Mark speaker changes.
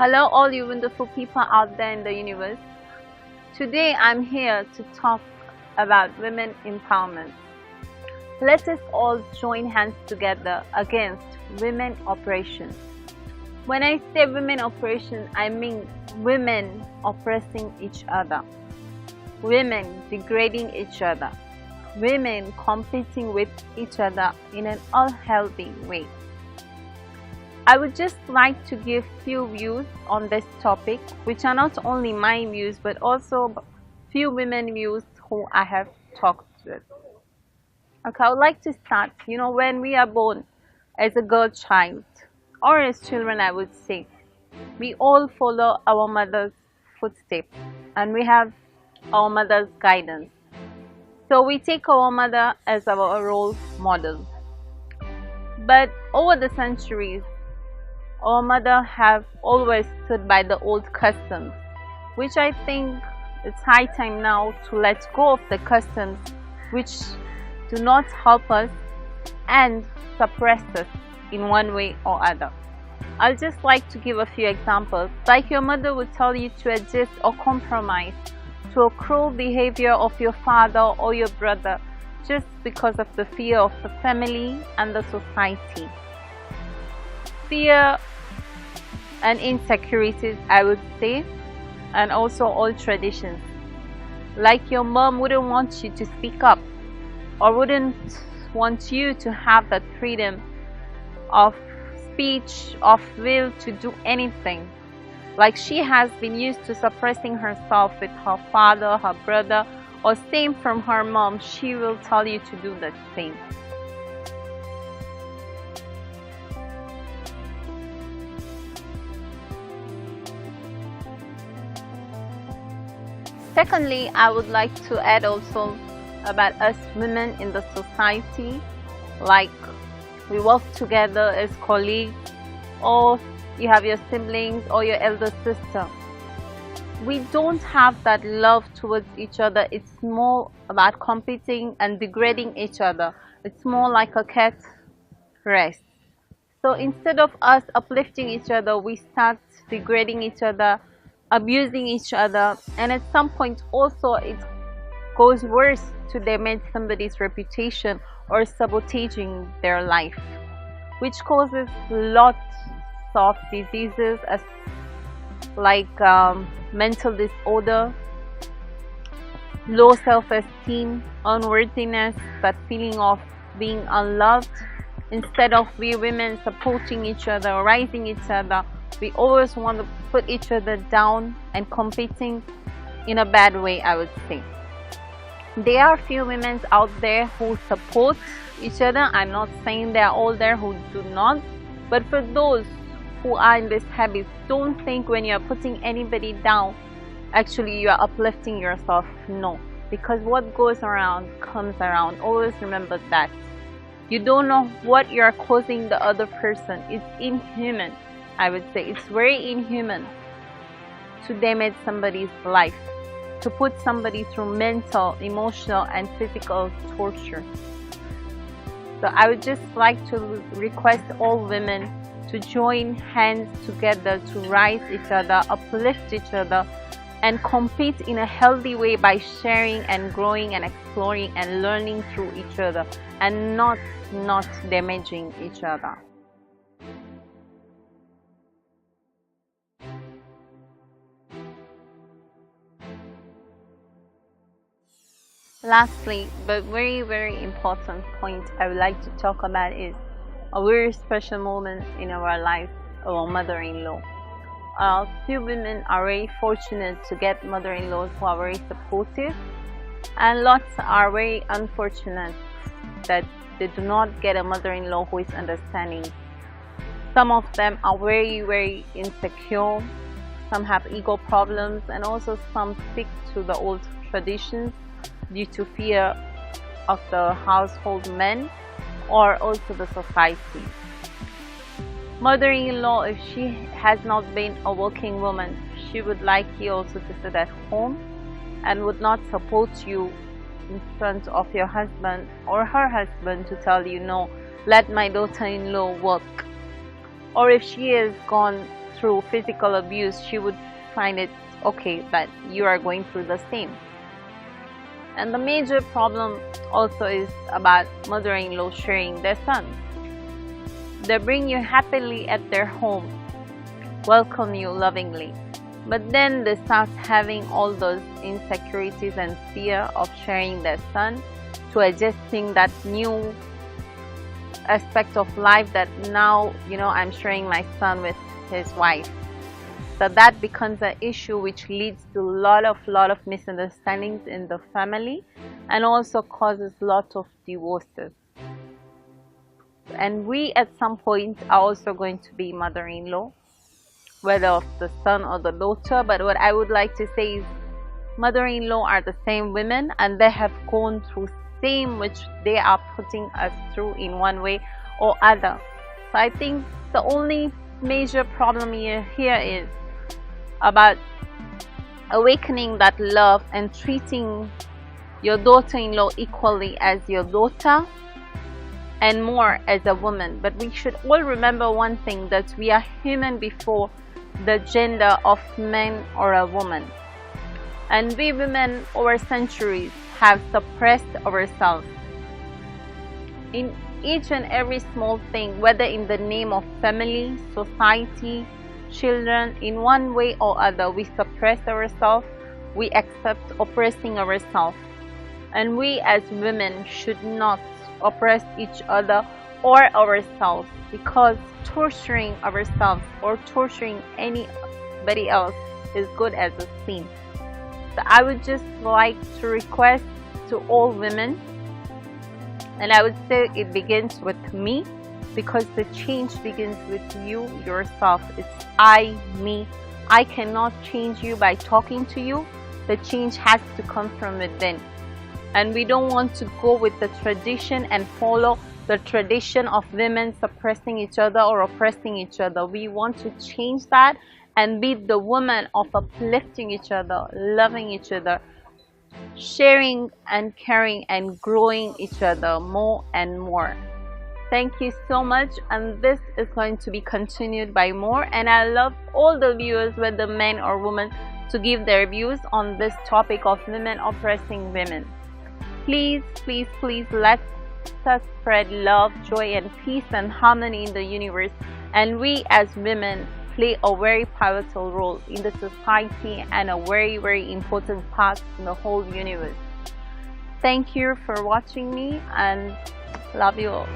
Speaker 1: Hello all you wonderful people out there in the universe. Today I'm here to talk about women empowerment. Let us all join hands together against women oppression. When I say women oppression, I mean women oppressing each other, women degrading each other, women competing with each other in an unhealthy way. I would just like to give few views on this topic, which are not only my views but also few women views who I have talked with. Okay, I would like to start. When we are born as a girl child or as children, I would say, we all follow our mother's footsteps and we have our mother's guidance. So we take our mother as our role model. But over the centuries, our mother have always stood by the old customs, which I think it's high time now to let go of the customs which do not help us and suppress us in one way or other. I'll just like to give a few examples. Like your mother would tell you to adjust or compromise to a cruel behavior of your father or your brother just because of the fear of the family and the society. Fear and insecurities, I would say, and also old traditions. Like your mom wouldn't want you to speak up or wouldn't want you to have that freedom of speech, of will to do anything. Like she has been used to suppressing herself with her father, her brother, or same from her mom, she will tell you to do the same. Secondly, I would like to add also about us women in the society, like we work together as colleagues, or you have your siblings or your elder sister. We don't have that love towards each other. It's more about competing and degrading each other. It's more like a cat race. So instead of us uplifting each other, we start degrading each other, abusing each other, and at some point also it goes worse to damage somebody's reputation or sabotaging their life, which causes lots of diseases like mental disorder, low self-esteem, unworthiness, that feeling of being unloved. Instead of we women supporting each other, rising each other, we always want to put each other down and competing in a bad way, I would say. There are few women out there who support each other. I'm not saying they are all there who do not, but for those who are in this habit, don't think when you're putting anybody down, actually you are uplifting yourself. No, because what goes around comes around. Always remember that. You don't know what you're causing the other person. It's inhuman. I would say it's very inhuman to damage somebody's life, to put somebody through mental, emotional, and physical torture. So I would just like to request all women to join hands together to rise each other, uplift each other, and compete in a healthy way by sharing and growing and exploring and learning through each other, and not damaging each other. Lastly, but very, very important point I would like to talk about is a very special moment in our life, our mother-in-law. Few women are very fortunate to get mother-in-laws who are very supportive, and lots are very unfortunate that they do not get a mother-in-law who is understanding. Some of them are very, very insecure, some have ego problems, and also some stick to the old traditions due to fear of the household men or also the society. Mother-in-law, if she has not been a working woman, she would like you also to sit at home and would not support you in front of your husband or her husband to tell you, no, let my daughter-in-law work. Or if she has gone through physical abuse, she would find it okay that you are going through the same. And the major problem also is about mother-in-law sharing their sons. They bring you happily at their home, welcome you lovingly, but then they start having all those insecurities and fear of sharing their son, to adjusting that new aspect of life that now, I'm sharing my son with his wife. So that becomes an issue which leads to a lot of misunderstandings in the family, and also causes a lot of divorces. And we at some point are also going to be mother-in-law, whether of the son or the daughter. But what I would like to say is, mother-in-law are the same women, and they have gone through same which they are putting us through in one way or other. So I think the only major problem here is about awakening that love and treating your daughter-in-law equally as your daughter, and more as a woman. But we should all remember one thing, that we are human before the gender of man or a woman. And we women over centuries have suppressed ourselves in each and every small thing, whether in the name of family, society, children. In one way or other, we suppress ourselves, we accept oppressing ourselves. And we as women should not oppress each other or ourselves, because torturing ourselves or torturing anybody else is good as a sin. So I would just like to request to all women, and I would say it begins with me, because the change begins with you yourself. It's I, me. I cannot change you by talking to you. The change has to come from within. And we don't want to go with the tradition and follow the tradition of women suppressing each other or oppressing each other. We want to change that and be the woman of uplifting each other, loving each other, sharing and caring and growing each other more and more. Thank you so much, and this is going to be continued by more. And I love all the viewers, whether men or women, to give their views on this topic of women oppressing women. Please, please, please, let us spread love, joy and peace and harmony in the universe, and we as women play a very pivotal role in the society and a very, very important part in the whole universe. Thank you for watching me, and love you all.